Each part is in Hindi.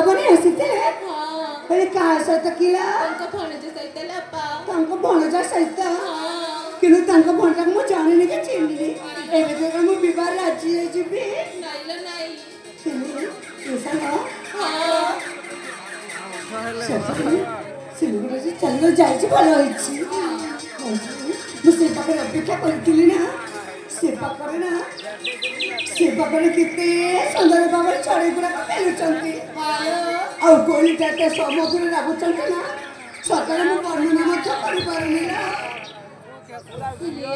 प्रस्ताव नहीं आसीते हां अरे कहा सहित किला तांको भणजा सहित हां किनु तांको भणजा मु जानिनी के चिन्हिनी एबे जगह मु विवाह राजी है जिबी नाइला नाइ चिन्हिनी ऐसा ना हां सिलगुड़ी से चलो जाइछि भलो होइछि मु से पाकर अपेक्षा करथिली ना से पाकर ना से पाकर किते सुंदर बाबा छड़े गुड़ा का पेलुचंती आ गोलीटा के समुद्र लागुचंती ना सकाळे मु वर्णना मध्य करि पारुनी ना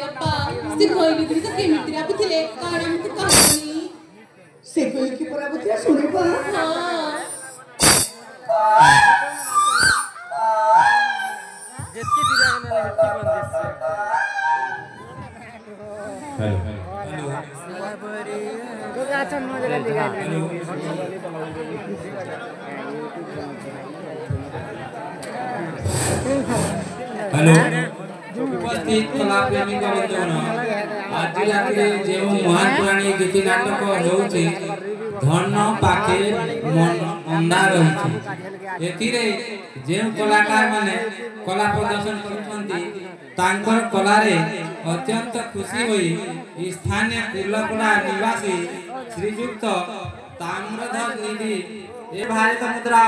अप्पा से कोइली गुड़ी तो केमिति राखुथिले काण हमकु कहनी से कोइली की पराबतिया सुनिबा हां जेतकी दिरा गनाले हेतकी बंदिस हेलो तो गाचन मजला दिगा हेलो उपस्थित कलाप्रेमी बंधुगण आज रात्रि जे महान पुराणी गीति नाटक होउछि धन पाखे मन अंधा रही एथिरे जे कलाकार माने कला प्रदर्शन करथंती तांकर कला रे अत्यंत खुशी होई स्थानीय कुलपड़ा निवासी श्रीयुक्त ताम्रधर निधि ए भारत मुद्रा